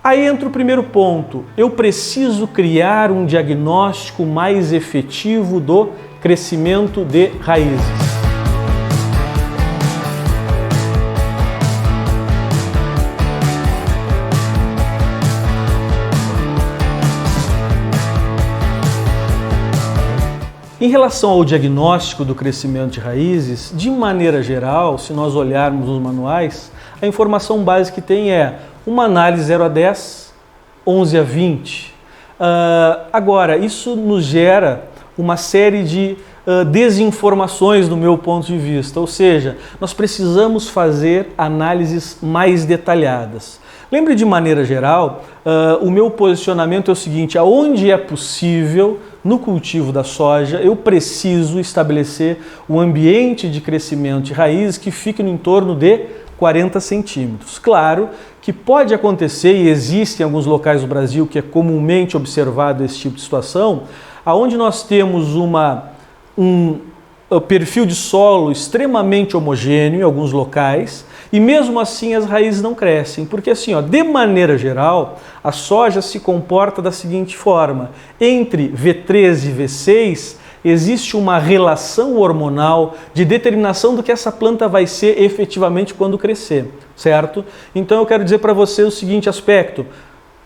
Aí entra o primeiro ponto. Eu preciso criar um diagnóstico mais efetivo do crescimento de raízes. Em relação ao diagnóstico do crescimento de raízes, de maneira geral, se nós olharmos os manuais, a informação básica que tem é uma análise 0 a 10, 11 a 20. Agora, isso nos gera uma série de desinformações do meu ponto de vista, ou seja, nós precisamos fazer análises mais detalhadas. Lembre, de maneira geral, o meu posicionamento é o seguinte: aonde é possível, no cultivo da soja, eu preciso estabelecer um ambiente de crescimento de raízes que fique no entorno de 40 centímetros. Claro que pode acontecer, e existe em alguns locais do Brasil que é comumente observado esse tipo de situação, aonde nós temos um perfil de solo extremamente homogêneo em alguns locais, e mesmo assim as raízes não crescem, porque assim, de maneira geral, a soja se comporta da seguinte forma: entre V3 e V6 existe uma relação hormonal de determinação do que essa planta vai ser efetivamente quando crescer, certo? Então eu quero dizer para você o seguinte aspecto: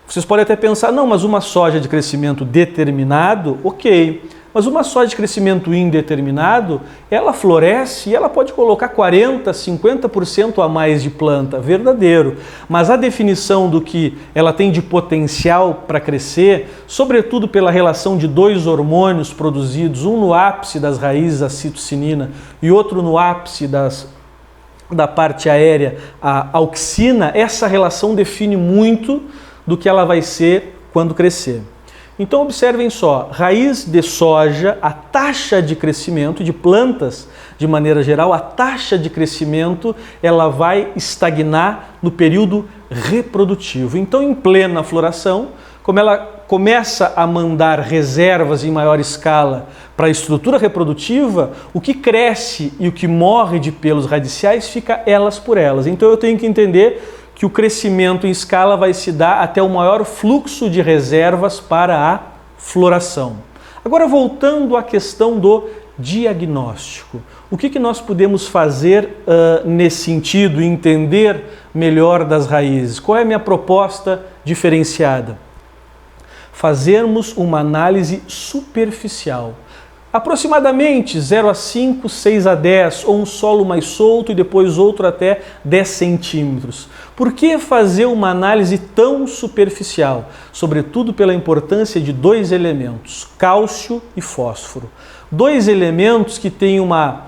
vocês podem até pensar, não, mas uma soja de crescimento determinado, ok. Mas uma soja de crescimento indeterminado, ela floresce e ela pode colocar 40%, 50% a mais de planta, verdadeiro. Mas a definição do que ela tem de potencial para crescer, sobretudo pela relação de dois hormônios produzidos, um no ápice das raízes, a citocinina, e outro no ápice da parte aérea, a auxina, essa relação define muito do que ela vai ser quando crescer. Então observem só, raiz de soja, a taxa de crescimento de plantas, de maneira geral, a taxa de crescimento ela vai estagnar no período reprodutivo. Então, em plena floração, como ela começa a mandar reservas em maior escala para a estrutura reprodutiva, o que cresce e o que morre de pelos radiciais fica elas por elas. Então eu tenho que entender que o crescimento em escala vai se dar até o maior fluxo de reservas para a floração. Agora, voltando à questão do diagnóstico. O que nós podemos fazer nesse sentido e entender melhor das raízes? Qual é a minha proposta diferenciada? Fazermos uma análise superficial. Aproximadamente 0 a 5, 6 a 10, ou um solo mais solto e depois outro até 10 centímetros. Por que fazer uma análise tão superficial? Sobretudo pela importância de dois elementos, cálcio e fósforo. Dois elementos que têm uma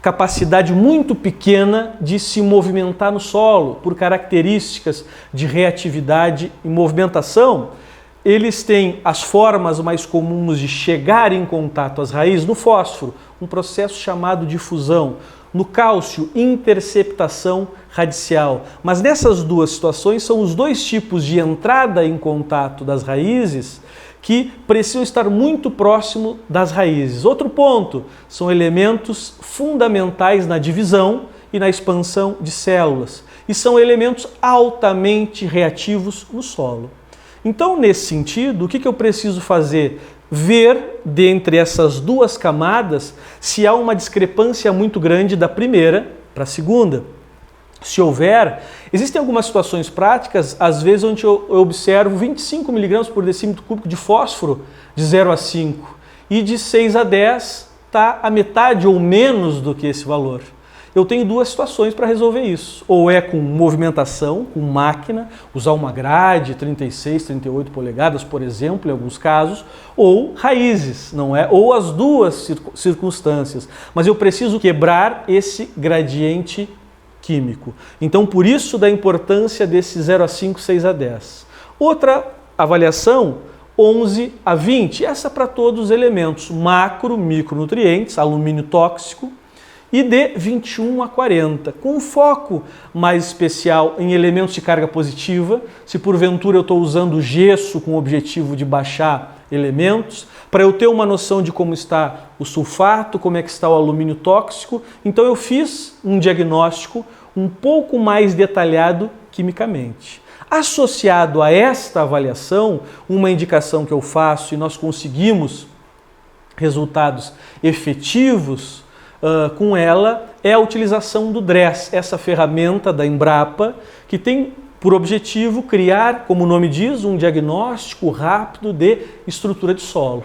capacidade muito pequena de se movimentar no solo, por características de reatividade e movimentação. Eles têm as formas mais comuns de chegar em contato às raízes no fósforo, um processo chamado difusão. No cálcio, interceptação radicial. Mas nessas duas situações são os dois tipos de entrada em contato das raízes que precisam estar muito próximo das raízes. Outro ponto, são elementos fundamentais na divisão e na expansão de células. E são elementos altamente reativos no solo. Então, nesse sentido, o que eu preciso fazer? Ver, dentre essas duas camadas, se há uma discrepância muito grande da primeira para a segunda. Se houver, existem algumas situações práticas, às vezes onde eu observo 25 mg por decímetro cúbico de fósforo de 0 a 5 e de 6 a 10 está a metade ou menos do que esse valor. Eu tenho duas situações para resolver isso. Ou é com movimentação, com máquina, usar uma grade 36, 38 polegadas, por exemplo, em alguns casos, ou raízes, não é? Ou as duas circunstâncias. Mas eu preciso quebrar esse gradiente químico. Então, por isso da importância desse 0 a 5, 6 a 10. Outra avaliação, 11 a 20. Essa para todos os elementos, macro, micronutrientes, alumínio tóxico, e de 21 a 40, com um foco mais especial em elementos de carga positiva, se porventura eu estou usando gesso com o objetivo de baixar elementos, para eu ter uma noção de como está o sulfato, como é que está o alumínio tóxico. Então eu fiz um diagnóstico um pouco mais detalhado quimicamente. Associado a esta avaliação, uma indicação que eu faço e nós conseguimos resultados efetivos com ela é a utilização do DRESS, essa ferramenta da Embrapa que tem por objetivo criar, como o nome diz, um diagnóstico rápido de estrutura de solo.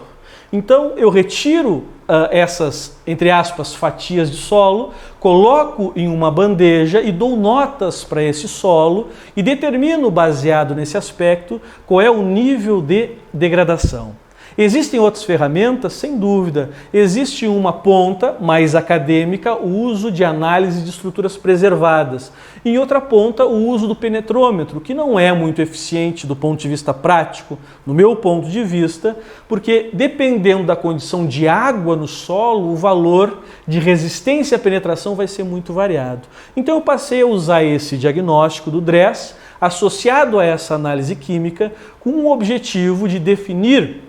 Então eu retiro essas, entre aspas, fatias de solo, coloco em uma bandeja e dou notas para esse solo e determino, baseado nesse aspecto, qual é o nível de degradação. Existem outras ferramentas? Sem dúvida. Existe uma ponta mais acadêmica, o uso de análise de estruturas preservadas. Em outra ponta, o uso do penetrômetro, que não é muito eficiente do ponto de vista prático, no meu ponto de vista, porque dependendo da condição de água no solo, o valor de resistência à penetração vai ser muito variado. Então eu passei a usar esse diagnóstico do DRESS, associado a essa análise química, com o objetivo de definir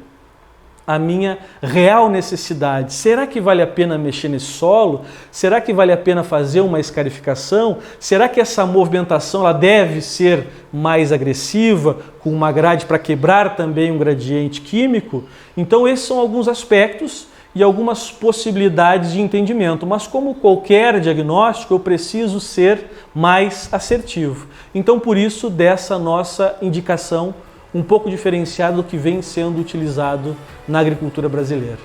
a minha real necessidade. Será que vale a pena mexer nesse solo? Será que vale a pena fazer uma escarificação? Será que essa movimentação ela deve ser mais agressiva, com uma grade para quebrar também um gradiente químico? Então esses são alguns aspectos e algumas possibilidades de entendimento, mas como qualquer diagnóstico, eu preciso ser mais assertivo. Então por isso dessa nossa indicação um pouco diferenciado do que vem sendo utilizado na agricultura brasileira.